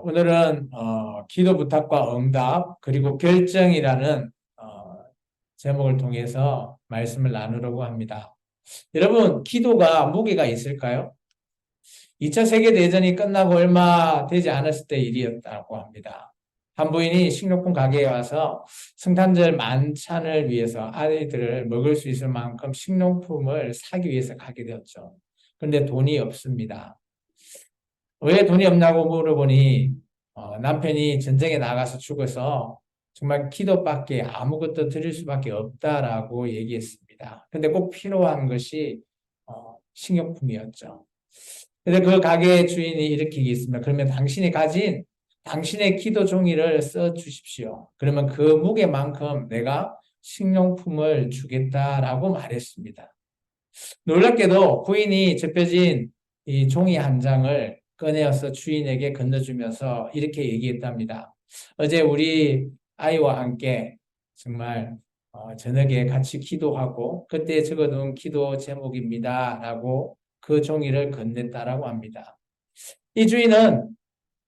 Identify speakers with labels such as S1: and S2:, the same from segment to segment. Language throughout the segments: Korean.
S1: 오늘은 기도 부탁과 응답 그리고 결정이라는 제목을 통해서 말씀을 나누려고 합니다. 여러분, 기도가 무게가 있을까요? 2차 세계대전이 끝나고 얼마 되지 않았을 때 일이었다고 합니다. 한 부인이 식료품 가게에 와서 성탄절 만찬을 위해서 아이들을 먹을 수 있을 만큼 식료품을 사기 위해서 가게 되었죠. 그런데 돈이 없습니다. 왜 돈이 없냐고 물어보니 남편이 전쟁에 나가서 죽어서 정말 기도밖에 아무것도 드릴 수밖에 없다라고 얘기했습니다. 근데 꼭 필요한 것이 식료품이었죠. 그래서 그 가게 주인이 이렇게 얘기했습니다. 그러면 당신이 가진 당신의 기도 종이를 써 주십시오. 그러면 그 무게만큼 내가 식료품을 주겠다라고 말했습니다. 놀랍게도 부인이 접혀진 이 종이 한 장을 꺼내어서 주인에게 건네주면서 이렇게 얘기했답니다. 어제 우리 아이와 함께 정말 저녁에 같이 기도하고 그때 적어둔 기도 제목입니다. 라고 그 종이를 건넸다라고 합니다. 이 주인은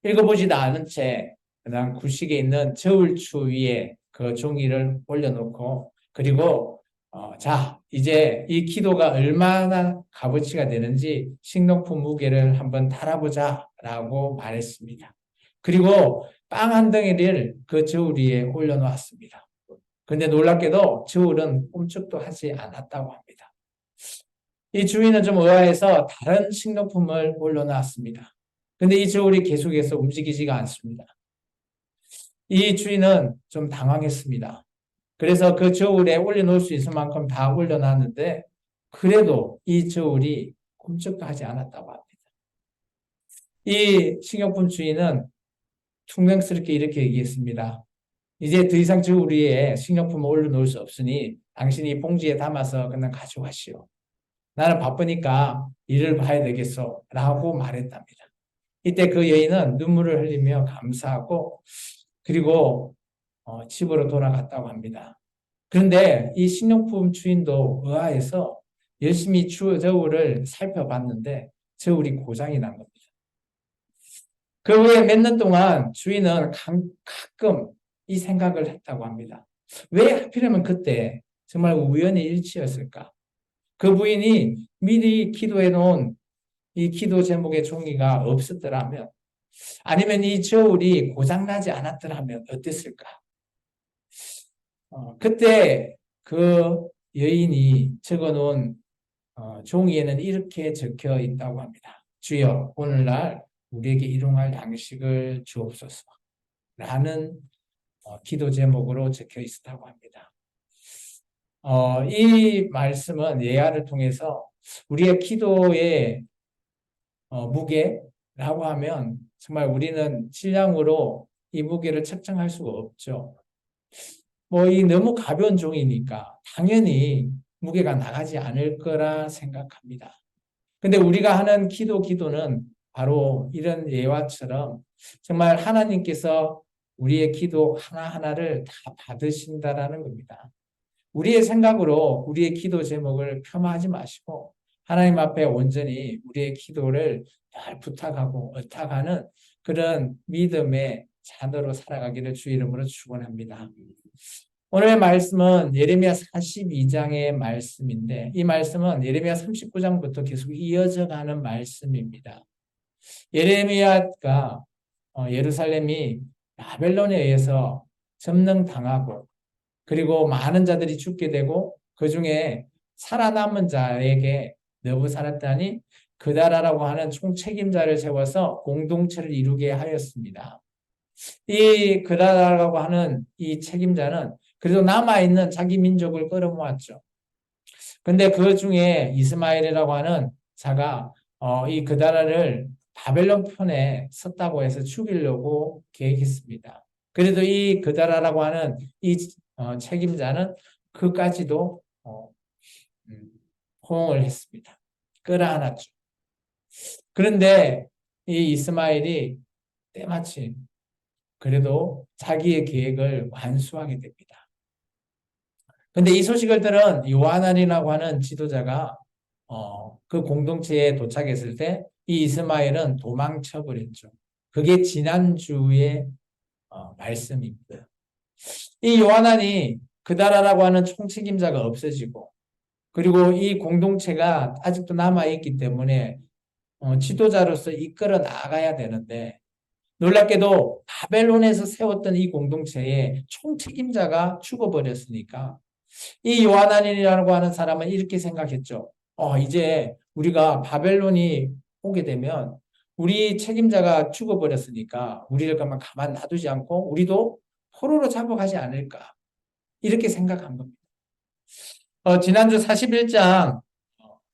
S1: 읽어보지도 않은 채 그냥 구식에 있는 저울추 위에 그 종이를 올려놓고 그리고 자, 이제 이 기도가 얼마나 값어치가 되는지 식료품 무게를 한번 달아보자 라고 말했습니다. 그리고 빵 한 덩이를 그 저울 위에 올려놓았습니다. 근데 놀랍게도 저울은 꼼짝도 하지 않았다고 합니다. 이 주인은 좀 의아해서 다른 식료품을 올려놨습니다. 근데 이 저울이 계속해서 움직이지가 않습니다. 이 주인은 좀 당황했습니다. 그래서 그 저울에 올려놓을 수 있을 만큼 다 올려놨는데 그래도 이 저울이 꼼짝도 하지 않았다고 합니다. 이 식료품 주인은 퉁명스럽게 이렇게 얘기했습니다. 이제 더 이상 저울 위에 식료품을 올려놓을 수 없으니 당신이 봉지에 담아서 그냥 가져가시오. 나는 바쁘니까 일을 봐야 되겠소 라고 말했답니다. 이때 그 여인은 눈물을 흘리며 감사하고 그리고 집으로 돌아갔다고 합니다. 그런데 이 식료품 주인도 의아해서 열심히 저울을 살펴봤는데 저울이 고장이 난 겁니다. 그 후에 몇 년 동안 주인은 가끔 이 생각을 했다고 합니다. 왜 하필이면 그때 정말 우연의 일치였을까? 그 부인이 미리 기도해 놓은 이 기도 제목의 종이가 없었더라면 아니면 이 저울이 고장나지 않았더라면 어땠을까? 그때 그 여인이 적어놓은 종이에는 이렇게 적혀 있다고 합니다. 주여, 오늘날 우리에게 일용할 양식을 주옵소서. 라는 기도 제목으로 적혀 있었다고 합니다. 이 말씀은 예화를 통해서 우리의 기도의 무게라고 하면 정말 우리는 질량으로 이 무게를 측정할 수가 없죠. 이 너무 가벼운 종이니까 당연히 무게가 나가지 않을 거라 생각합니다. 근데 우리가 하는 기도는 바로 이런 예화처럼 정말 하나님께서 우리의 기도 하나하나를 다 받으신다라는 겁니다. 우리의 생각으로 우리의 기도 제목을 폄하하지 마시고 하나님 앞에 온전히 우리의 기도를 잘 부탁하고 의탁하는 그런 믿음의 자녀로 살아가기를 주 이름으로 축원합니다. 오늘의 말씀은 예레미야 42장의 말씀인데 이 말씀은 예레미야 39장부터 계속 이어져 가는 말씀입니다. 예레미야가 예루살렘이 바벨론에 의해서 점령당하고 그리고 많은 자들이 죽게 되고 그 중에 살아남은 자에게 느부사lad단이 그다라라고 하는 총책임자를 세워서 공동체를 이루게 하였습니다. 이 그다라라고 하는 이 책임자는 그래도 남아있는 자기 민족을 끌어모았죠. 근데 그 중에 이스마엘이라고 하는 자가 이 그다라를 바벨론 편에 섰다고 해서 죽이려고 계획했습니다. 그래도 이 그다라라고 하는 이 책임자는 그까지도 호응을 했습니다. 끌어안았죠. 그런데 이 이스마엘이 때마침 그래도 자기의 계획을 완수하게 됩니다. 근데 이 소식을 들은 요하난이라고 하는 지도자가 그 공동체에 도착했을 때 이 이스마엘은 도망쳐 버렸죠. 그게 지난주의 말씀입니다. 이 요한안이 그다라라고 하는 총책임자가 없어지고 그리고 이 공동체가 아직도 남아있기 때문에 지도자로서 이끌어 나가야 되는데 놀랍게도 바벨론에서 세웠던 이 공동체의 총책임자가 죽어버렸으니까 이 요한안이라고 하는 사람은 이렇게 생각했죠. 이제 우리가 바벨론이 오게 되면 우리 책임자가 죽어버렸으니까 우리를 그만 가만 놔두지 않고 우리도 포로로 잡아가지 않을까 이렇게 생각한 겁니다. 지난주 41장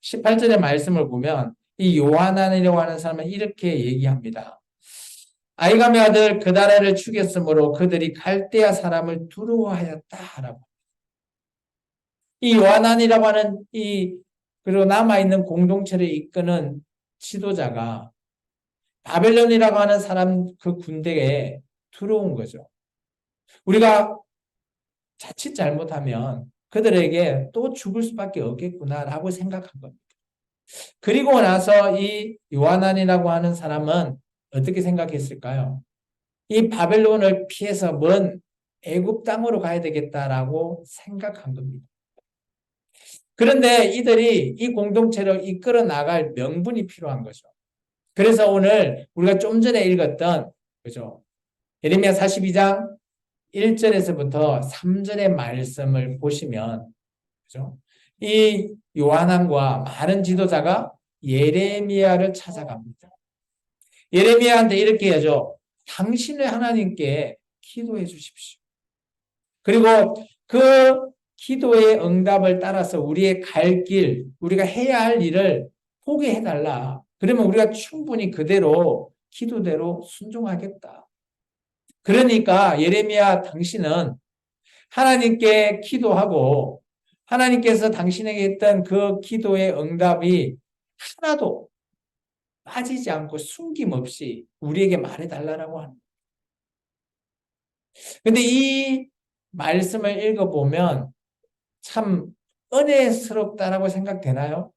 S1: 18절의 말씀을 보면 이 요한안이라고 하는 사람은 이렇게 얘기합니다. 아이감의 아들 그다라를 죽였으므로 그들이 갈대아 사람을 두려워하였다라고. 이 요한안이라고 하는 그리고 남아있는 공동체를 이끄는 지도자가 바벨론이라고 하는 사람 그 군대에 들어온 거죠. 우리가 자칫 잘못하면 그들에게 또 죽을 수밖에 없겠구나라고 생각한 겁니다. 그리고 나서 이 요한안이라고 하는 사람은 어떻게 생각했을까요? 이 바벨론을 피해서 먼 애굽 땅으로 가야 되겠다라고 생각한 겁니다. 그런데 이들이 이 공동체를 이끌어 나갈 명분이 필요한 거죠. 그래서 오늘 우리가 좀 전에 읽었던 그죠? 예레미야 42장 1절에서부터 3절의 말씀을 보시면 그죠? 이 요한안과 많은 지도자가 예레미야를 찾아갑니다. 예레미야한테 이렇게 하죠. 당신의 하나님께 기도해 주십시오. 그리고 그 기도의 응답을 따라서 우리의 갈 길, 우리가 해야 할 일을 보게 해달라. 그러면 우리가 충분히 그대로 기도대로 순종하겠다. 그러니까 예레미야 당신은 하나님께 기도하고 하나님께서 당신에게 했던 그 기도의 응답이 하나도 빠지지 않고 숨김없이 우리에게 말해달라고 합니다. 근데 이 말씀을 읽어보면 참 은혜스럽다라고 생각되나요?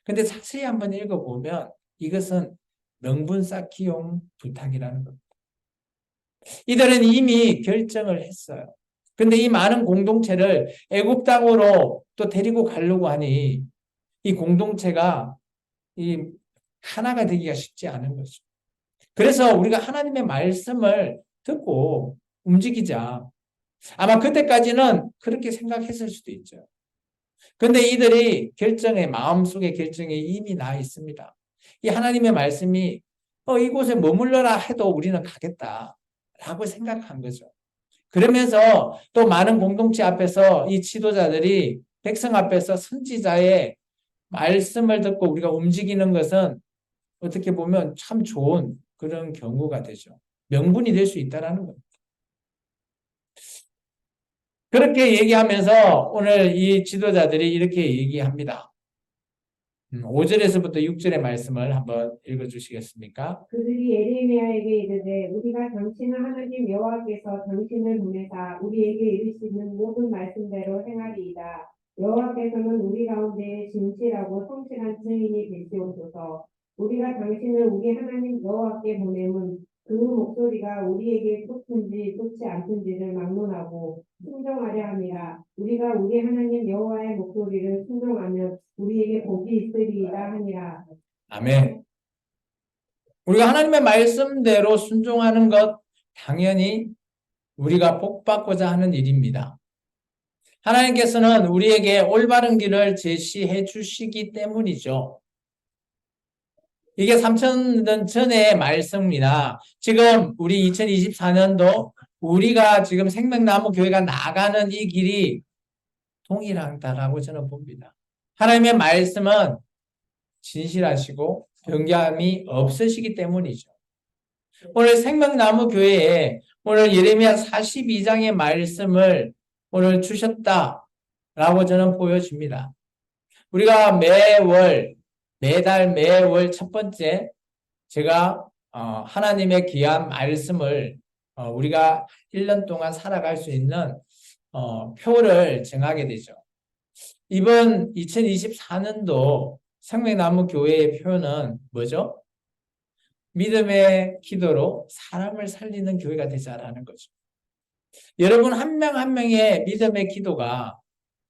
S1: 근데 자세히 한번 읽어보면 이것은 명분 쌓기용 부탁이라는 겁니다. 이들은 이미 결정을 했어요. 근데 이 많은 공동체를 애굽 땅으로 또 데리고 가려고 하니 이 공동체가 이 하나가 되기가 쉽지 않은 거죠. 그래서 우리가 하나님의 말씀을 듣고 움직이자. 아마 그때까지는 그렇게 생각했을 수도 있죠. 근데 이들이 마음속에 결정이 이미 나 있습니다. 이 하나님의 말씀이 이곳에 머물러라 해도 우리는 가겠다 라고 생각한 거죠. 그러면서 또 많은 공동체 앞에서 이 지도자들이 백성 앞에서 선지자의 말씀을 듣고 우리가 움직이는 것은 어떻게 보면 참 좋은 그런 경우가 되죠. 명분이 될 수 있다는 겁니다. 그렇게 얘기하면서 오늘 이 지도자들이 이렇게 얘기합니다. 5절에서부터 6절의 말씀을 한번 읽어주시겠습니까?
S2: 그들이 예레미야에게 이르되 우리가 당신의 하나님 여호와께서 당신을 보내사 우리에게 이르시는 모든 말씀대로 행하리이다. 여호와께서는 우리 가운데 진실하고 성실한 증인이 되시옵소서. 우리가 당신을 우리 하나님 여호와께 보내면 그 목소리가 우리에게 좋든지 좋지 않든지를 막론하고 순종하려 함이라. 우리가 우리 하나님 여호와의 목소리를 순종하면 우리에게 복이 있으리이다 하니라.
S1: 아멘. 우리가 하나님의 말씀대로 순종하는 것 당연히 우리가 복받고자 하는 일입니다. 하나님께서는 우리에게 올바른 길을 제시해 주시기 때문이죠. 이게 3,000년 전의 말씀입니다. 지금 우리 2024년도 우리가 지금 생명나무 교회가 나가는 이 길이 동일하다라고 저는 봅니다. 하나님의 말씀은 진실하시고 변함이 없으시기 때문이죠. 오늘 생명나무 교회에 오늘 예레미야 42장의 말씀을 오늘 주셨다라고 저는 보여집니다. 우리가 매달 첫 번째 제가 하나님의 귀한 말씀을 우리가 1년 동안 살아갈 수 있는 표를 정하게 되죠. 이번 2024년도 생명나무 교회의 표는 뭐죠? 믿음의 기도로 사람을 살리는 교회가 되자라는 거죠. 여러분 한 명 한 명의 믿음의 기도가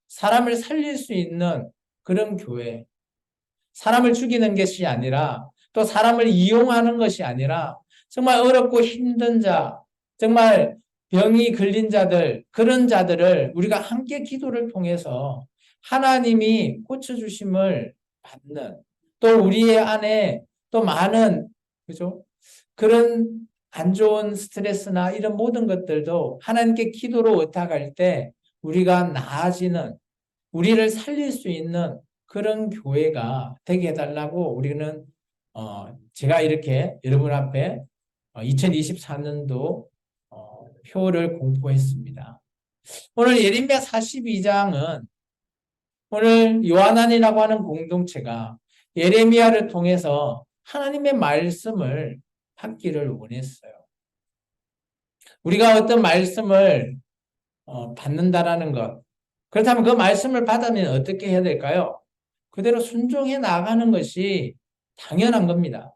S1: 사람을 살릴 수 있는 그런 교회, 사람을 죽이는 것이 아니라 또 사람을 이용하는 것이 아니라 정말 어렵고 힘든 자, 정말 병이 걸린 자들, 그런 자들을 우리가 함께 기도를 통해서 하나님이 고쳐주심을 받는 또 우리의 안에 또 많은 그죠? 그런 안 좋은 스트레스나 이런 모든 것들도 하나님께 기도로 의탁할 때 우리가 나아지는 우리를 살릴 수 있는 그런 교회가 되게 해달라고 우리는 제가 이렇게 여러분 앞에 2024년도 표를 공포했습니다. 오늘 예레미야 42장은 오늘 요한안이라고 하는 공동체가 예레미야를 통해서 하나님의 말씀을 받기를 원했어요. 우리가 어떤 말씀을 받는다라는 것. 그렇다면 그 말씀을 받으면 어떻게 해야 될까요? 그대로 순종해 나가는 것이 당연한 겁니다.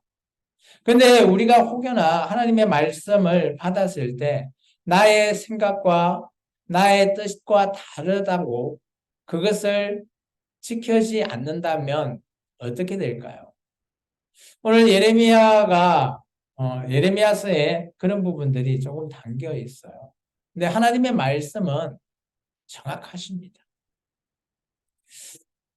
S1: 근데 우리가 혹여나 하나님의 말씀을 받았을 때 나의 생각과 나의 뜻과 다르다고 그것을 지켜지 않는다면 어떻게 될까요? 오늘 예레미야서에 그런 부분들이 조금 담겨 있어요. 근데 하나님의 말씀은 정확하십니다.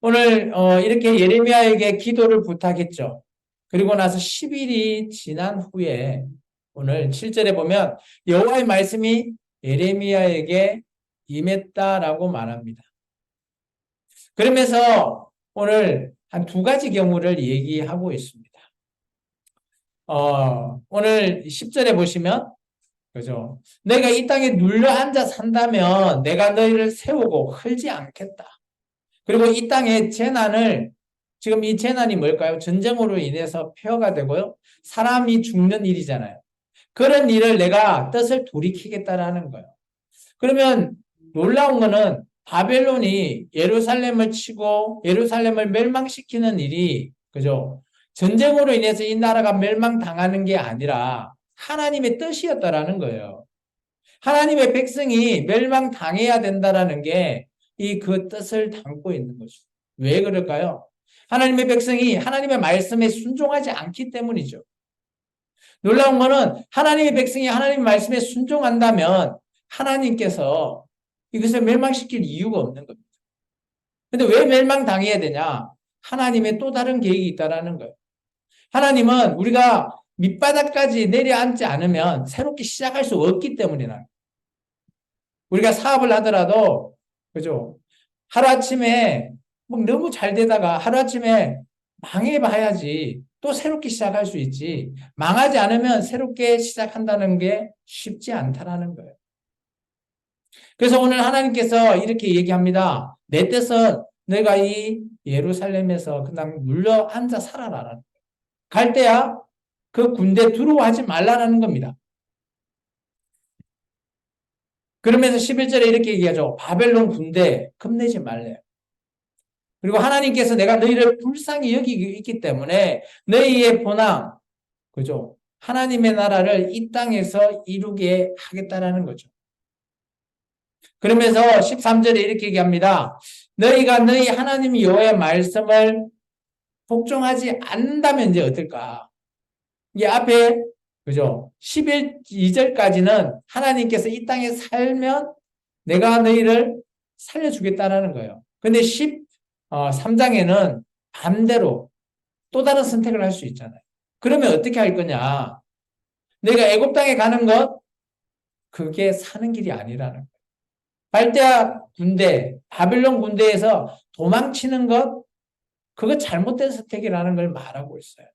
S1: 오늘 이렇게 예레미야에게 기도를 부탁했죠. 그리고 나서 10일이 지난 후에 오늘 7절에 보면 여호와의 말씀이 예레미야에게 임했다라고 말합니다. 그러면서 오늘 한 두 가지 경우를 얘기하고 있습니다. 오늘 10절에 보시면 그죠? 내가 이 땅에 눌러 앉아 산다면 내가 너희를 세우고 헐지 않겠다. 그리고 이 땅에 재난을 지금 이 재난이 뭘까요? 전쟁으로 인해서 폐허가 되고요. 사람이 죽는 일이잖아요. 그런 일을 내가 뜻을 돌이키겠다라는 거예요. 그러면 놀라운 거는 바벨론이 예루살렘을 치고 예루살렘을 멸망시키는 일이 그죠? 전쟁으로 인해서 이 나라가 멸망당하는 게 아니라 하나님의 뜻이었다라는 거예요. 하나님의 백성이 멸망당해야 된다라는 게 이 그 뜻을 담고 있는 거죠. 왜 그럴까요? 하나님의 백성이 하나님의 말씀에 순종하지 않기 때문이죠. 놀라운 거는 하나님의 백성이 하나님의 말씀에 순종한다면 하나님께서 이것을 멸망시킬 이유가 없는 겁니다. 근데 왜 멸망당해야 되냐? 하나님의 또 다른 계획이 있다라는 거예요. 하나님은 우리가 밑바닥까지 내려앉지 않으면 새롭게 시작할 수 없기 때문이다. 우리가 사업을 하더라도 그죠? 하루아침에 뭐 너무 잘 되다가 하루아침에 망해봐야지 또 새롭게 시작할 수 있지. 망하지 않으면 새롭게 시작한다는 게 쉽지 않다라는 거예요. 그래서 오늘 하나님께서 이렇게 얘기합니다. 내 뜻은 내가 이 예루살렘에서 그냥 눌러 앉아 살아라. 갈 때야 그 군대 두려워하지 말라는 겁니다. 그러면서 11절에 이렇게 얘기하죠. 바벨론 군대 겁내지 말래요. 그리고 하나님께서 내가 너희를 불쌍히 여기고 있기 때문에 너희의 본향, 그죠? 하나님의 나라를 이 땅에서 이루게 하겠다라는 거죠. 그러면서 13절에 이렇게 얘기합니다. 너희가 너희 하나님 여호와의 말씀을 복종하지 않는다면 이제 어떨까? 이 앞에 그죠? 11절까지는 하나님께서 이 땅에 살면 내가 너희를 살려주겠다라는 거예요. 근데 13장에는 반대로 또 다른 선택을 할 수 있잖아요. 그러면 어떻게 할 거냐? 내가 애굽 땅에 가는 것 그게 사는 길이 아니라는 거예요. 발대아 군대, 바빌론 군대에서 도망치는 것 그거 잘못된 선택이라는 걸 말하고 있어요.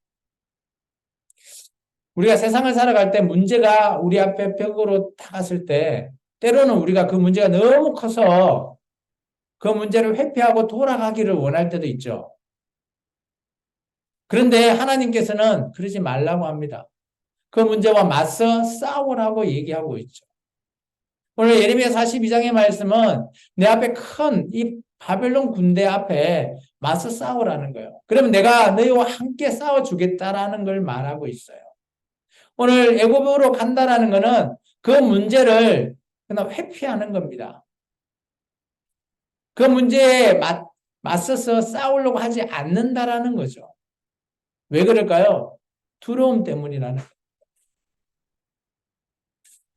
S1: 우리가 세상을 살아갈 때 문제가 우리 앞에 벽으로 다가섰을 때 때로는 우리가 그 문제가 너무 커서 그 문제를 회피하고 돌아가기를 원할 때도 있죠. 그런데 하나님께서는 그러지 말라고 합니다. 그 문제와 맞서 싸우라고 얘기하고 있죠. 오늘 예레미야 42장의 말씀은 내 앞에 큰 이 바벨론 군대 앞에 맞서 싸우라는 거예요. 그러면 내가 너희와 함께 싸워주겠다라는 걸 말하고 있어요. 오늘 애굽으로 간다라는 거는 그 문제를 그냥 회피하는 겁니다. 그 문제에 맞서서 싸우려고 하지 않는다라는 거죠. 왜 그럴까요? 두려움 때문이라는 거예요.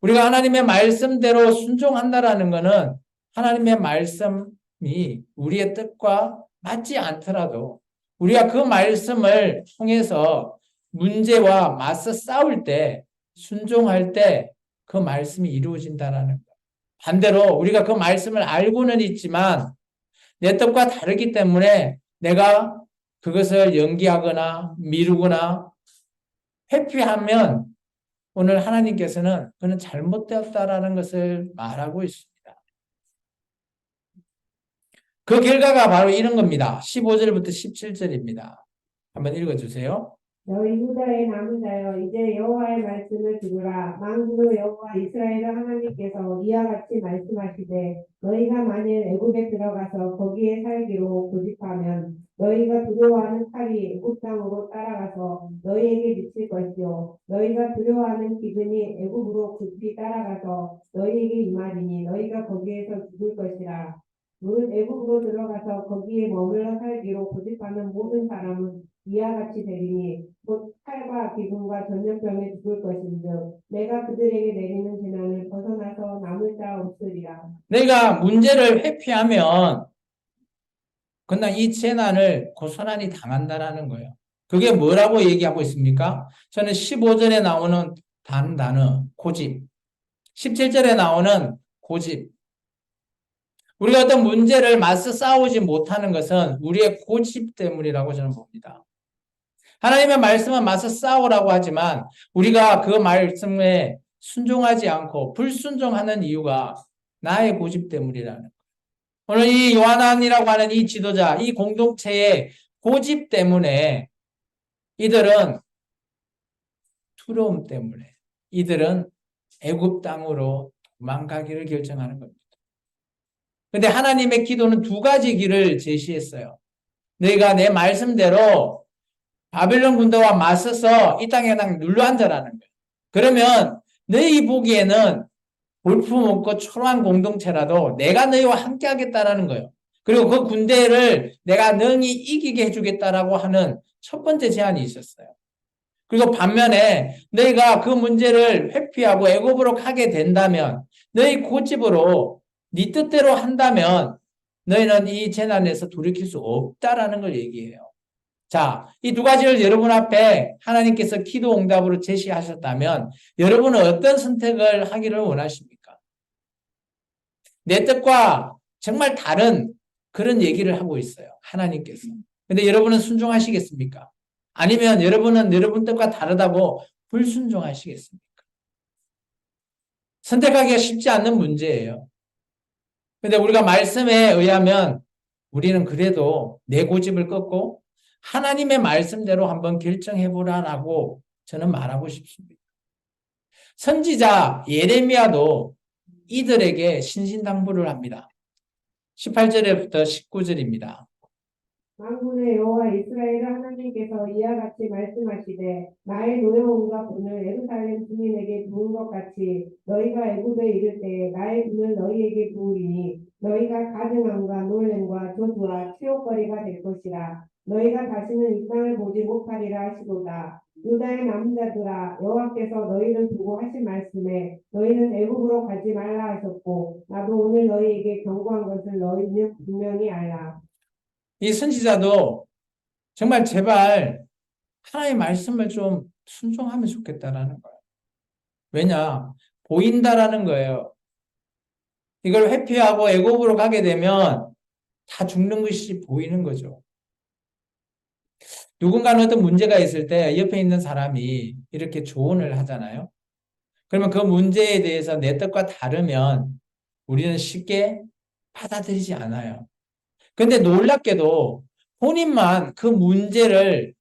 S1: 우리가 하나님의 말씀대로 순종한다라는 거는 하나님의 말씀이 우리의 뜻과 맞지 않더라도 우리가 그 말씀을 통해서 문제와 맞서 싸울 때, 순종할 때 그 말씀이 이루어진다라는 거예요. 반대로 우리가 그 말씀을 알고는 있지만 내 뜻과 다르기 때문에 내가 그것을 연기하거나 미루거나 회피하면 오늘 하나님께서는 그는 잘못되었다라는 것을 말하고 있습니다. 그 결과가 바로 이런 겁니다. 15절부터 17절입니다. 한번 읽어주세요.
S2: 너희 유다의 남은 자여 이제 여호와의 말씀을 들으라. 만군의 여호와 이스라엘 하나님께서 이와 같이 말씀하시되 너희가 만일 애굽에 들어가서 거기에 살기로 고집하면 너희가 두려워하는 칼이 애굽 땅으로 따라가서 너희에게 미칠 것이요 너희가 두려워하는 기근이 애굽으로 급히 따라가서 너희에게 임하리니 너희가 거기에서 죽을 것이라. 무릇 애굽으로 들어가서 거기에 머물러 살기로 고집하는 모든 사람은 이와 같이 되리니 곧 칼과 기근과 전염병에 죽을 것인즉 내가 그들에게 내리는 재난을 벗어나서 남을 자 없으리라.
S1: 내가 문제를 회피하면 그냥 이 재난을 고스란히 당한다라는 거예요. 그게 뭐라고 얘기하고 있습니까? 저는 15절에 나오는 단어, 고집. 17절에 나오는 고집. 우리가 어떤 문제를 맞서 싸우지 못하는 것은 우리의 고집 때문이라고 저는 봅니다. 하나님의 말씀은 맞서 싸우라고 하지만 우리가 그 말씀에 순종하지 않고 불순종하는 이유가 나의 고집 때문이라는 거예요. 오늘 이 요한안이라고 하는 이 지도자, 이 공동체의 고집 때문에 이들은 두려움 때문에 이들은 애굽 땅으로 도망가기를 결정하는 겁니다. 근데 하나님의 기도는 두 가지 길을 제시했어요. 너희가 내 말씀대로 바벨론 군대와 맞서서 이 땅에 그냥 눌러앉아라는 거예요. 그러면 너희 보기에는 볼품없고 초라한 공동체라도 내가 너희와 함께 하겠다라는 거예요. 그리고 그 군대를 내가 능히 이기게 해주겠다라고 하는 첫 번째 제안이 있었어요. 그리고 반면에 너희가 그 문제를 회피하고 애굽으로 가게 된다면 너희 고집으로 네 뜻대로 한다면 너희는 이 재난에서 돌이킬 수 없다라는 걸 얘기해요. 자, 이 두 가지를 여러분 앞에 하나님께서 기도 응답으로 제시하셨다면 여러분은 어떤 선택을 하기를 원하십니까? 내 뜻과 정말 다른 그런 얘기를 하고 있어요. 하나님께서. 근데 여러분은 순종하시겠습니까? 아니면 여러분은 여러분 뜻과 다르다고 불순종하시겠습니까? 선택하기가 쉽지 않는 문제예요. 근데 우리가 말씀에 의하면 우리는 그래도 내 고집을 꺾고 하나님의 말씀대로 한번 결정해보라라고 저는 말하고 싶습니다. 선지자 예레미야도 이들에게 신신당부를 합니다. 18절부터 19절입니다.
S2: 만군의 여호와 이스라엘 하나님께서 이와 같이 말씀하시되 나의 노여움과 분을 예루살렘 주민에게 부은 것 같이 너희가 애굽에 이를 때에 나의 분을 너희에게 부으리니 너희가 가증함과 놀램과 저주와 치욕거리가 될 것이라. 너희가 다시는 이 땅을 보지 못하리라 하시도다. 유다의 남자들아 여호와께서 너희를 두고 하신 말씀에 너희는 애굽으로 가지 말라 하셨고 나도 오늘 너희에게 경고한 것을 너희는 분명히 알라.
S1: 이 선지자도 정말 제발 하나님의 말씀을 좀 순종하면 좋겠다라는 거예요. 왜냐? 보인다라는 거예요. 이걸 회피하고 애굽으로 가게 되면 다 죽는 것이 보이는 거죠. 누군가는 어떤 문제가 있을 때 옆에 있는 사람이 이렇게 조언을 하잖아요. 그러면 그 문제에 대해서 내 뜻과 다르면 우리는 쉽게 받아들이지 않아요. 근데 놀랍게도 본인만 그 문제를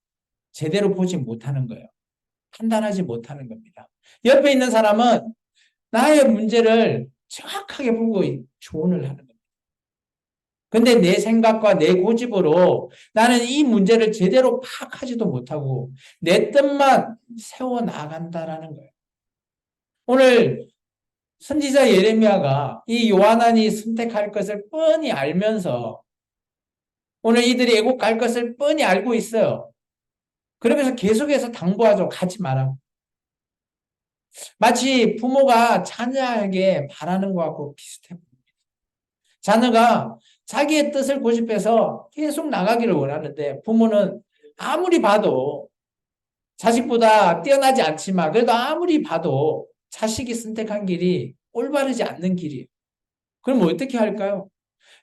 S1: 제대로 보지 못하는 거예요. 판단하지 못하는 겁니다. 옆에 있는 사람은 나의 문제를 정확하게 보고 조언을 하는 겁니다. 근데 내 생각과 내 고집으로 나는 이 문제를 제대로 파악하지도 못하고 내 뜻만 세워 나간다라는 거예요. 오늘 선지자 예레미야가 이 요하난이 선택할 것을 뻔히 알면서 오늘 이들이 애국 갈 것을 뻔히 알고 있어요. 그러면서 계속해서 당부하죠. 가지 마라. 마치 부모가 자녀에게 바라는 것과 비슷해 보입니다. 자녀가 자기의 뜻을 고집해서 계속 나가기를 원하는데 부모는 아무리 봐도 자식보다 뛰어나지 않지만 그래도 아무리 봐도 자식이 선택한 길이 올바르지 않는 길이에요. 그럼 어떻게 할까요?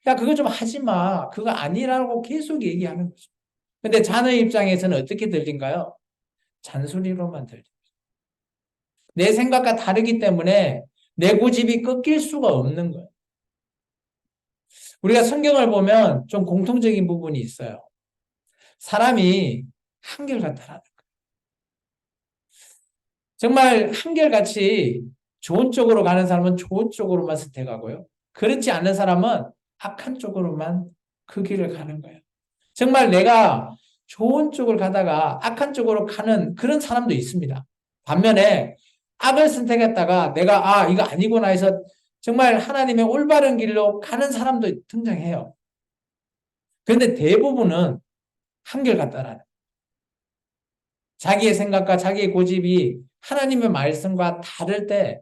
S1: 야, 그거 좀 하지 마. 그거 아니라고 계속 얘기하는 거죠. 근데 자녀 입장에서는 어떻게 들린가요? 잔소리로만 들립니다. 내 생각과 다르기 때문에 내 고집이 꺾일 수가 없는 거예요. 우리가 성경을 보면 좀 공통적인 부분이 있어요. 사람이 한결같다라는 거예요. 정말 한결같이 좋은 쪽으로 가는 사람은 좋은 쪽으로만 선택하고요. 그렇지 않은 사람은 악한 쪽으로만 그 길을 가는 거예요. 정말 내가 좋은 쪽을 가다가 악한 쪽으로 가는 그런 사람도 있습니다. 반면에 악을 선택했다가 내가 이거 아니구나 해서 정말 하나님의 올바른 길로 가는 사람도 등장해요. 그런데 대부분은 한결같다라는 자기의 생각과 자기의 고집이 하나님의 말씀과 다를 때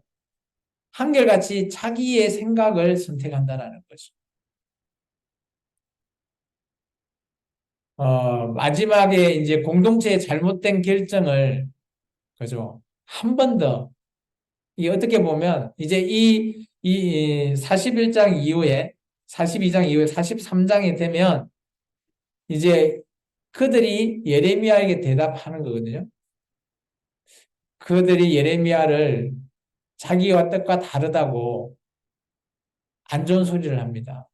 S1: 한결같이 자기의 생각을 선택한다라는 거죠. 마지막에 이제 공동체의 잘못된 결정을 그죠. 한 번 더, 이 어떻게 보면, 이제 이 41장 이후에, 42장 이후에 43장이 되면, 이제 그들이 예레미야에게 대답하는 거거든요. 그들이 예레미야를 자기와 뜻과 다르다고 안 좋은 소리를 합니다.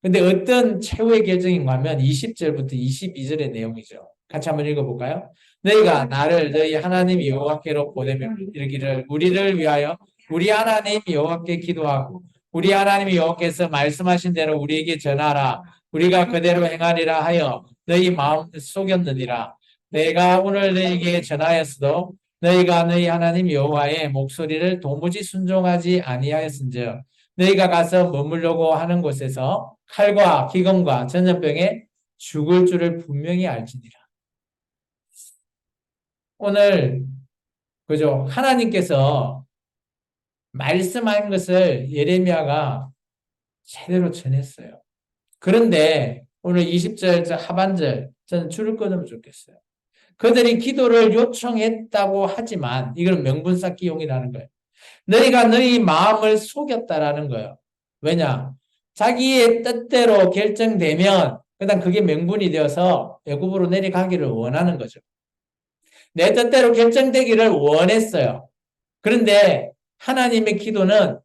S1: 근데 어떤 최후의 결정인가 하면 20절부터 22절의 내용이죠. 같이 한번 읽어볼까요? 너희가 나를 너희 하나님 여호와께로 보내며 이르기를 우리를 위하여 우리 하나님 여호와께 기도하고 우리 하나님 여호와께서 말씀하신 대로 우리에게 전하라. 우리가 그대로 행하리라 하여 너희 마음 속였느니라. 내가 오늘 너희에게 전하였어도 너희가 너희 하나님 여호와의 목소리를 도무지 순종하지 아니하였은즉 너희가 가서 머물려고 하는 곳에서 칼과 기근과 전염병에 죽을 줄을 분명히 알지니라. 오늘 그죠? 하나님께서 말씀한 것을 예레미야가 제대로 전했어요. 그런데 오늘 20절 하반절 저는 줄을 끊으면 좋겠어요. 그들이 기도를 요청했다고 하지만 이건 명분 쌓기 용이라는 거예요. 너희가 너희 마음을 속였다라는 거예요. 왜냐? 자기의 뜻대로 결정되면 그다음 그게 명분이 되어서 애굽으로 내려가기를 원하는 거죠. 내 뜻대로 결정되기를 원했어요. 그런데 하나님의 기도는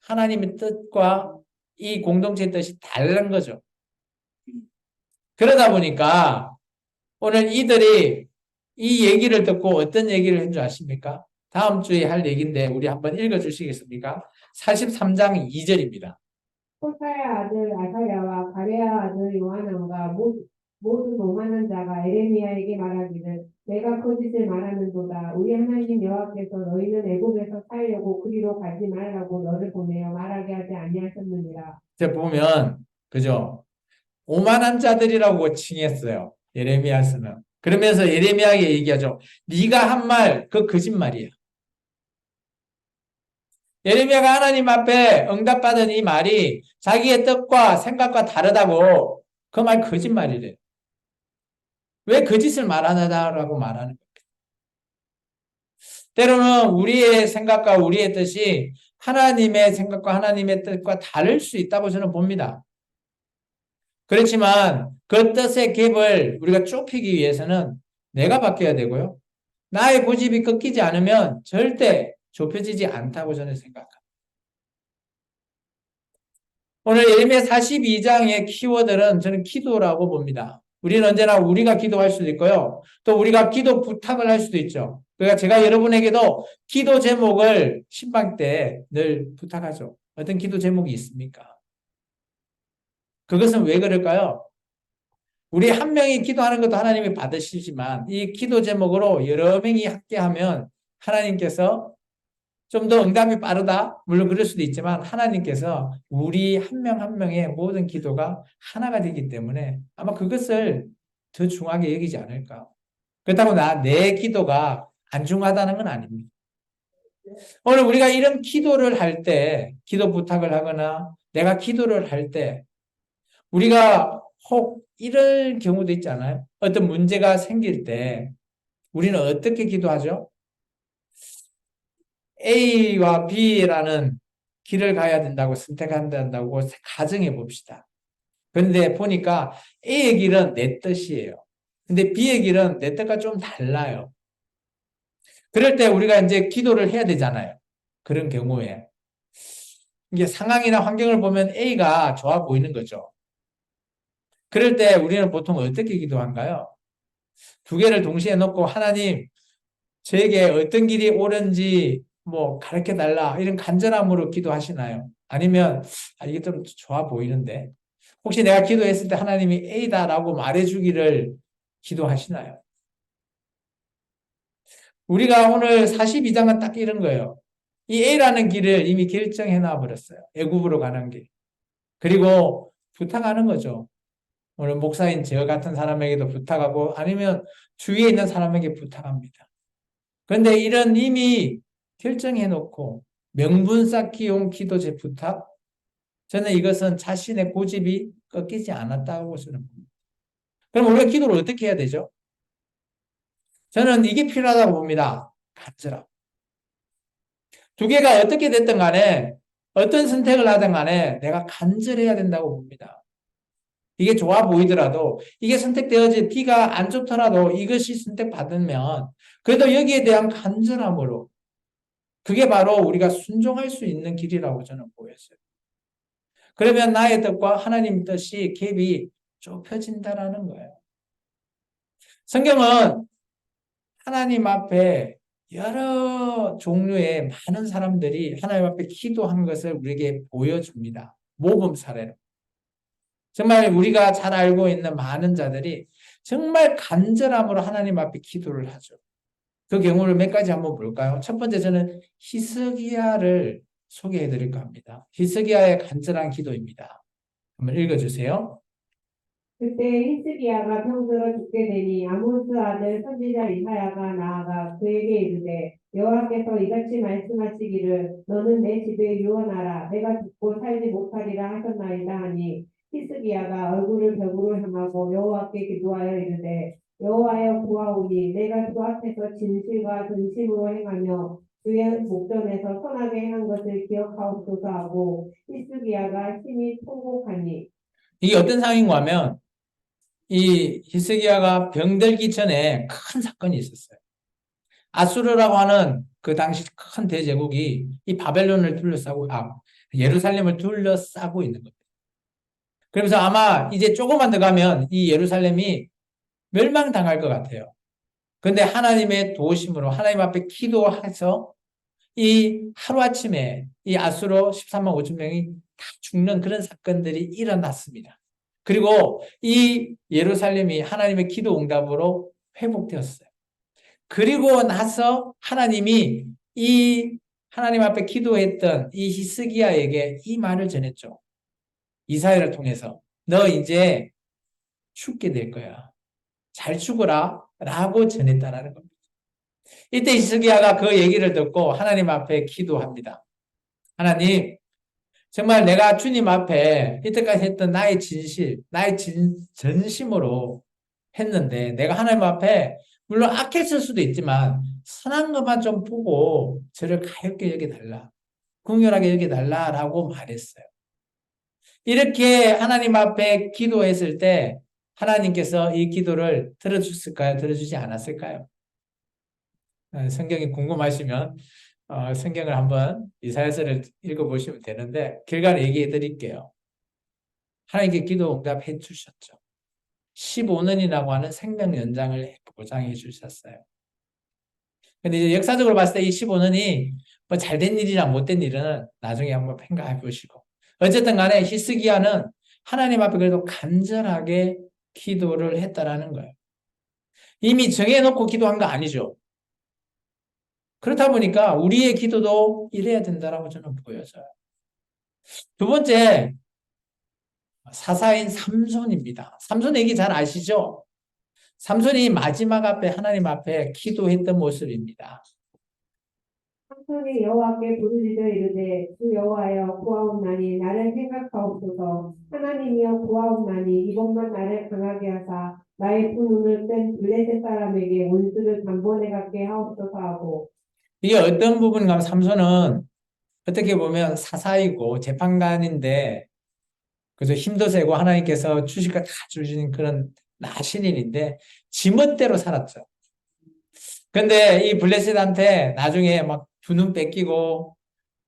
S1: 하나님의 뜻과 이 공동체의 뜻이 다른 거죠. 그러다 보니까 오늘 이들이 이 얘기를 듣고 어떤 얘기를 한 줄 아십니까? 다음 주에 할 얘기인데 우리 한번 읽어 주시겠습니까? 43장 2절입니다.
S2: 호사야 아들 아사야와 가레야 아들 요하난과 모두 동하는 자가 에레미야에게 말하기를 내가 거짓을 말하는도다. 우리 하나님 여호와께서 너희는 애굽에서 살려고 그리로 가지 말라고 너를 보내어 말하게 하지 아니하셨느니라.
S1: 자, 보면 그죠? 오만한 자들이라고 칭했어요. 예레미야서는. 그러면서 예레미야에게 얘기하죠. 네가 한 말 그 거짓말이야. 예레미야가 하나님 앞에 응답받은 이 말이 자기의 뜻과 생각과 다르다고 그 말 거짓말이래. 왜 거짓을 말하느냐라고 말하는 거예요. 때로는 우리의 생각과 우리의 뜻이 하나님의 생각과 하나님의 뜻과 다를 수 있다고 저는 봅니다. 그렇지만 그 뜻의 갭을 우리가 좁히기 위해서는 내가 바뀌어야 되고요. 나의 고집이 꺾이지 않으면 절대 좁혀지지 않다고 저는 생각합니다. 오늘 예레미야 42장의 키워드는 저는 기도라고 봅니다. 우리는 언제나 우리가 기도할 수도 있고요. 또 우리가 기도 부탁을 할 수도 있죠. 그러니까 제가 여러분에게도 기도 제목을 신방 때 늘 부탁하죠. 어떤 기도 제목이 있습니까? 그것은 왜 그럴까요? 우리 한 명이 기도하는 것도 하나님이 받으시지만 이 기도 제목으로 여러 명이 함께하면 하나님께서 좀 더 응답이 빠르다? 물론 그럴 수도 있지만 하나님께서 우리 한 명 한 명의 모든 기도가 하나가 되기 때문에 아마 그것을 더 중하게 여기지 않을까. 그렇다고 내 기도가 안 중하다는 건 아닙니다. 오늘 우리가 이런 기도를 할 때, 기도 부탁을 하거나 내가 기도를 할 때 우리가 혹 이럴 경우도 있잖아요. 어떤 문제가 생길 때 우리는 어떻게 기도하죠? A와 B라는 길을 가야 된다고 선택한다고 가정해 봅시다. 그런데 보니까 A의 길은 내 뜻이에요. 근데 B의 길은 내 뜻과 좀 달라요. 그럴 때 우리가 이제 기도를 해야 되잖아요. 그런 경우에. 이게 상황이나 환경을 보면 A가 좋아 보이는 거죠. 그럴 때 우리는 보통 어떻게 기도한가요? 두 개를 동시에 놓고 하나님, 저에게 어떤 길이 옳은지 뭐 가르쳐 달라 이런 간절함으로 기도하시나요? 아니면 이게 좀 좋아 보이는데 혹시 내가 기도했을 때 하나님이 A다라고 말해주기를 기도하시나요? 우리가 오늘 42장은 딱 이런 거예요. 이 A라는 길을 이미 결정해 놔 버렸어요. 애굽으로 가는 길. 그리고 부탁하는 거죠. 오늘 목사인 저 같은 사람에게도 부탁하고 아니면 주위에 있는 사람에게 부탁합니다. 그런데 이런 이미 결정해 놓고 명분 쌓기용 기도제 부탁, 저는 이것은 자신의 고집이 꺾이지 않았다고 저는 봅니다. 그럼 우리가 기도를 어떻게 해야 되죠? 저는 이게 필요하다고 봅니다. 간절함. 두 개가 어떻게 됐든 간에 어떤 선택을 하든 간에 내가 간절해야 된다고 봅니다. 이게 좋아 보이더라도 이게 선택되어지 B가 안 좋더라도 이것이 선택받으면 그래도 여기에 대한 간절함으로 그게 바로 우리가 순종할 수 있는 길이라고 저는 보였어요. 그러면 나의 뜻과 하나님 뜻이 갭이 좁혀진다라는 거예요. 성경은 하나님 앞에 여러 종류의 많은 사람들이 하나님 앞에 기도한 것을 우리에게 보여줍니다. 모범 사례로. 정말 우리가 잘 알고 있는 많은 자들이 정말 간절함으로 하나님 앞에 기도를 하죠. 그 경우를 몇 가지 한번 볼까요? 첫 번째 저는 히스기야를 소개해 드릴까 합니다. 히스기야의 간절한 기도입니다. 한번 읽어주세요.
S2: 그때 히스기야가 병들어 죽게 되니 아모스 아들 선지자 이사야가 나아가 그에게 이르되 여호와께서 이같이 말씀하시기를 너는 내 집에 유언하라 내가 죽고 살지 못하리라 하셨나이다 하니 히스기야가 얼굴을 벽으로 향하고 여호와께 기도하여 이르되 여호와여 구하오니 내가 주 앞에서 진실과 전심으로 행하며 주의 목전에서 선하게 행한 것을 기억하옵소서 하고 히스기야가 심히 통곡하니
S1: 이게 어떤 상황인가 하면 이 히스기야가 병들기 전에 큰 사건이 있었어요. 아수르라고 하는 그 당시 큰 대제국이 이 바벨론을 둘러싸고 예루살렘을 둘러싸고 있는 겁니다. 그러면서 아마 이제 조금만 더 가면 이 예루살렘이 멸망당할 것 같아요. 그런데 하나님의 도우심으로 하나님 앞에 기도해서 이 하루아침에 이 아수로 13만 5천 명이 다 죽는 그런 사건들이 일어났습니다. 그리고 이 예루살렘이 하나님의 기도 응답으로 회복되었어요. 그리고 나서 하나님이 이 하나님 앞에 기도했던 이 히스기야에게 이 말을 전했죠. 이사야를 통해서 너 이제 죽게 될 거야. 잘 죽어라 라고 전했다라는 겁니다. 이때 히스기야가 그 얘기를 듣고 하나님 앞에 기도합니다. 하나님, 정말 내가 주님 앞에 이때까지 했던 나의 진실, 나의 전심으로 했는데 내가 하나님 앞에 물론 악했을 수도 있지만 선한 것만 좀 보고 저를 가볍게 여겨달라. 긍휼하게 여겨달라라고 말했어요. 이렇게 하나님 앞에 기도했을 때 하나님께서 이 기도를 들어주실까요? 들어주지 않았을까요? 성경이 궁금하시면 성경을 한번 이사야서를 읽어보시면 되는데 결과를 얘기해 드릴게요. 하나님께 기도 응답해 주셨죠. 15년이라고 하는 생명 연장을 보장해 주셨어요. 근데 이제 역사적으로 봤을 때 이 15년이 뭐 잘된 일이나 못된 일은 나중에 한번 생각해 보시고 어쨌든 간에 히스기야는 하나님 앞에 그래도 간절하게 기도를 했다라는 거예요. 이미 정해놓고 기도한 거 아니죠. 그렇다 보니까 우리의 기도도 이래야 된다라고 저는 보여져요. 두 번째, 사사인 삼손입니다. 삼손 얘기 잘 아시죠? 삼손이 마지막 앞에 하나님 앞에 기도했던 모습입니다.
S2: 삼손이 여호와께 부르짖어 이르되 주 여호와여 구하옵나니 나를 생각하옵소서. 하나님이여 구하옵나니 이번만 나를 강하게 하사 나의 두 눈을 뺀 블레셋 사람에게 원수를 단번에 갖게 하옵소서 하고.
S1: 이게 어떤 부분인가 하면 삼손은 어떻게 보면 사사이고 재판관인데 그저 힘도 세고 하나님께서 주실 거 다 주시는 그런 나신인인데 지멋대로 살았죠. 근데 이 블레셋한테 나중에 막 두 눈 뺏기고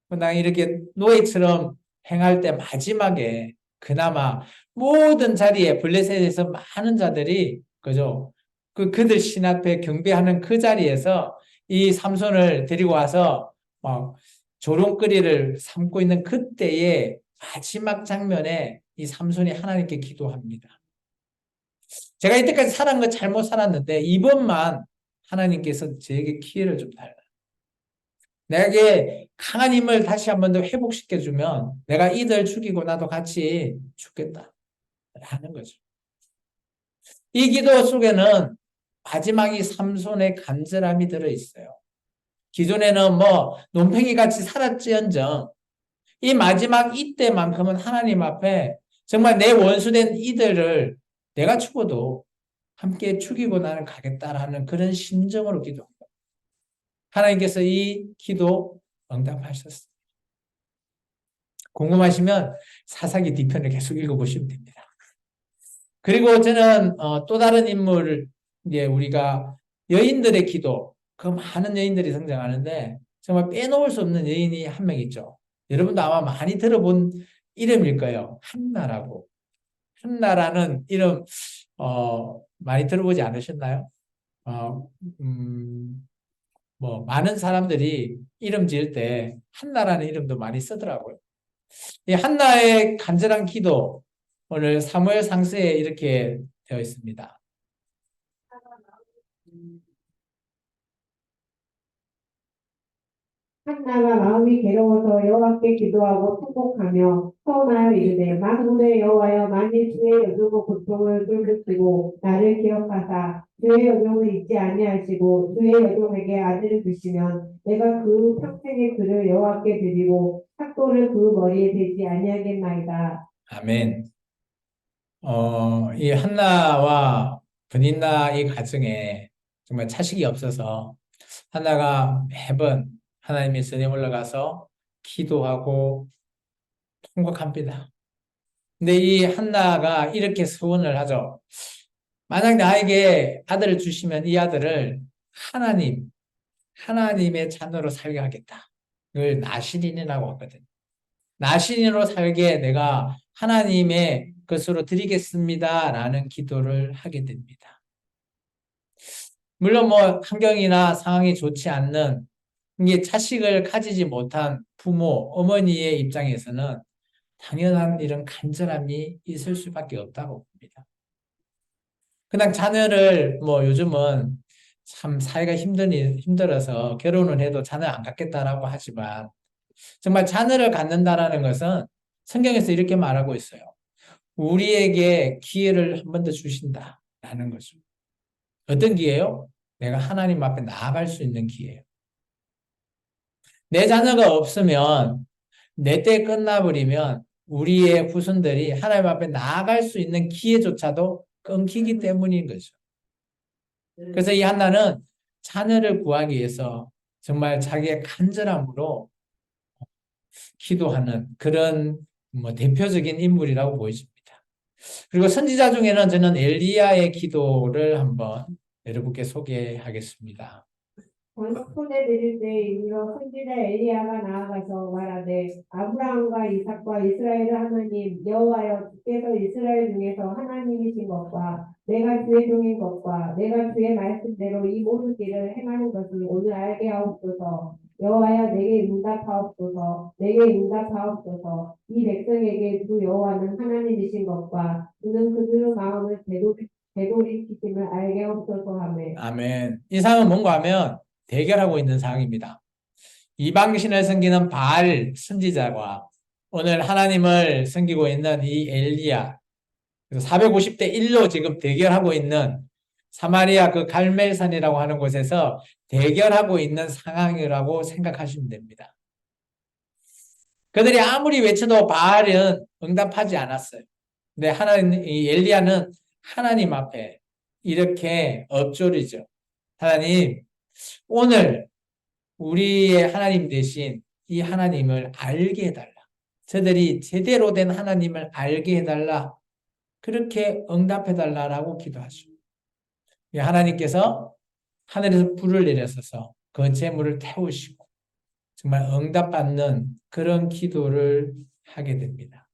S1: 그냥 이렇게 노예처럼 행할 때 마지막에 그나마 모든 자리에 블레셋에서 많은 자들이 그죠? 그들 신 앞에 경배하는 그 자리에서 이 삼손을 데리고 와서 막 조롱거리를 삼고 있는 그때의 마지막 장면에 이 삼손이 하나님께 기도합니다. 제가 이때까지 살은 거 잘못 살았는데 이번만 하나님께서 저에게 기회를 좀 달라. 내게 강한 힘을 다시 한 번 더 회복시켜주면 내가 이들 죽이고 나도 같이 죽겠다. 라는 거죠. 이 기도 속에는 마지막이 삼손의 간절함이 들어있어요. 기존에는 뭐 논팽이 같이 살았지언정 이 마지막 이때만큼은 하나님 앞에 정말 내 원수된 이들을 내가 죽어도 함께 죽이고 나는 가겠다라는 그런 심정으로 기도합니다. 하나님께서 이 기도 응답하셨습니다. 궁금하시면 사사기 뒤편을 계속 읽어보시면 됩니다. 그리고 저는 또 다른 인물, 이제 우리가 여인들의 기도, 그 많은 여인들이 성장하는데 정말 빼놓을 수 없는 여인이 한 명 있죠. 여러분도 아마 많이 들어본 이름일 거예요. 한나라고. 한나라는 이름 많이 들어보지 않으셨나요? 어, 음, 뭐 많은 사람들이 이름 지을 때 한나라는 이름도 많이 쓰더라고요. 이 한나의 간절한 기도 오늘 사무엘 상서에 이렇게 되어 있습니다.
S2: 한나가 마음이 괴로워서 여호와께 기도하고 통곡하며 서원하여 이르되 만군의 여호와여 만일 주의 여종의 고통을 뚫으시고 나를 기억하사 주의 여종을 잊지 아니하시고 주의 여종에게 아들을 주시면 내가 그 평생의 그를 여호와께 드리고 삭도를 그 머리에 대지 아니하겠나이다.
S1: 아멘. 이 한나와 브닌나 이 가정에 정말 자식이 없어서 한나가 매번 하나님의 전에 올라가서 기도하고 통곡합니다. 근데 이 한나가 이렇게 소원을 하죠. 만약 나에게 아들을 주시면 이 아들을 하나님의 자녀로 살게 하겠다. 이걸 나시린이라고 하거든요. 나시린으로 살게 내가 하나님의 것으로 드리겠습니다. 라는 기도를 하게 됩니다. 물론 뭐 환경이나 상황이 좋지 않는 이게 자식을 가지지 못한 부모, 어머니의 입장에서는 당연한 이런 간절함이 있을 수밖에 없다고 봅니다. 그냥 자녀를 뭐 요즘은 참 사회가 힘들어서 결혼을 해도 자녀 안 갖겠다라고 하지만 정말 자녀를 갖는다라는 것은 성경에서 이렇게 말하고 있어요. 우리에게 기회를 한 번 더 주신다라는 거죠. 어떤 기회요? 내가 하나님 앞에 나아갈 수 있는 기회예요. 내 자녀가 없으면 내 때 끝나버리면 우리의 후손들이 하나님 앞에 나아갈 수 있는 기회조차도 끊기기 때문인 거죠. 그래서 이 한나는 자녀를 구하기 위해서 정말 자기의 간절함으로 기도하는 그런 뭐 대표적인 인물이라고 보여집니다. 그리고 선지자 중에는 저는 엘리야의 기도를 한번 여러분께 소개하겠습니다.
S2: 번석 손에 들일 때 이르러 선지자 엘리야가 나아가서 말하되 아브라함과 이삭과 이스라엘의 하나님 여호와여 주께서 이스라엘 중에서 하나님이신 것과 내가 주의 종인 것과 내가 주의 말씀대로 이 모든 길을 행하는 것을 오늘 알게 하옵소서. 여호와여 내게 응답하옵소서. 내게 응답하옵소서. 이 백성에게 주 여호와는 하나님이신 것과 그는 그들의 마음을 되돌이키심을 알게 없소서 하매.
S1: 아멘. 이 상은 뭔가 하면 대결하고 있는 상황입니다. 이방신을 섬기는 바알 선지자와 오늘 하나님을 섬기고 있는 이 엘리야, 450대 1로 지금 대결하고 있는 사마리아 그 갈멜산이라고 하는 곳에서 대결하고 있는 상황이라고 생각하시면 됩니다. 그들이 아무리 외쳐도 바알은 응답하지 않았어요. 근데 이 엘리야는 하나님 앞에 이렇게 엎조리죠. 하나님, 오늘 우리의 하나님 대신 이 하나님을 알게 해달라. 저들이 제대로 된 하나님을 알게 해달라. 그렇게 응답해달라고 기도하죠. 하나님께서 하늘에서 불을 내려서서 그 재물을 태우시고 정말 응답받는 그런 기도를 하게 됩니다.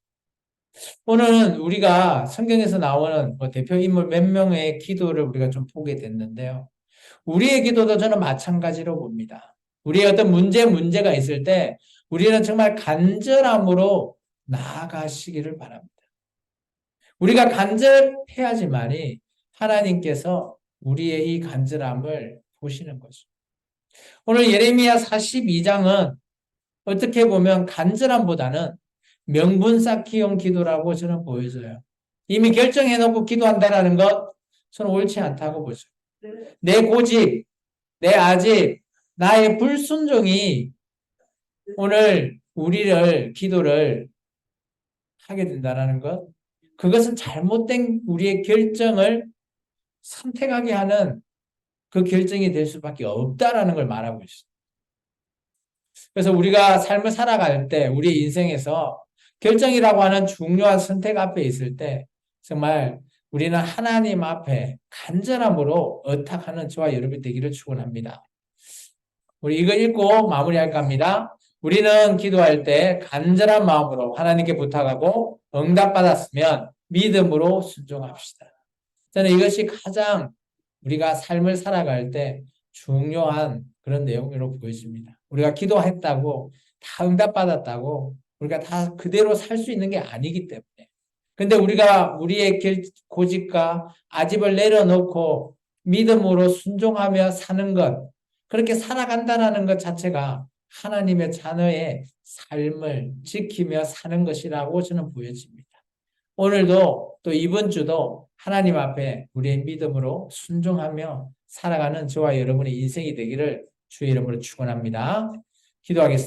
S1: 오늘은 우리가 성경에서 나오는 대표 인물 몇 명의 기도를 우리가 좀 보게 됐는데요. 우리의 기도도 저는 마찬가지로 봅니다. 우리의 어떤 문제가 있을 때 우리는 정말 간절함으로 나아가시기를 바랍니다. 우리가 간절해야지만이 하나님께서 우리의 이 간절함을 보시는 거죠. 오늘 예레미야 42장은 어떻게 보면 간절함보다는 명분 쌓기용 기도라고 저는 보여져요. 이미 결정해놓고 기도한다는 것 저는 옳지 않다고 보죠. 내 고집, 내 아집, 나의 불순종이 오늘 기도를 하게 된다는 것, 그것은 잘못된 우리의 결정을 선택하게 하는 그 결정이 될 수밖에 없다라는 걸 말하고 있어요. 그래서 우리가 삶을 살아갈 때 우리 인생에서 결정이라고 하는 중요한 선택 앞에 있을 때 정말 우리는 하나님 앞에 간절함으로 의탁하는 저와 여러분이 되기를 축원합니다. 우리 이거 읽고 마무리할까 합니다. 우리는 기도할 때 간절한 마음으로 하나님께 부탁하고 응답받았으면 믿음으로 순종합시다. 저는 이것이 가장 우리가 삶을 살아갈 때 중요한 그런 내용으로 보여집니다. 우리가 기도했다고 다 응답받았다고 우리가 다 그대로 살 수 있는 게 아니기 때문에. 근데 우리가 우리의 고집과 아집을 내려놓고 믿음으로 순종하며 사는 것, 그렇게 살아간다는 것 자체가 하나님의 자녀의 삶을 지키며 사는 것이라고 저는 보여집니다. 오늘도 또 이번 주도 하나님 앞에 우리의 믿음으로 순종하며 살아가는 저와 여러분의 인생이 되기를 주의 이름으로 축원합니다. 기도하겠습니다.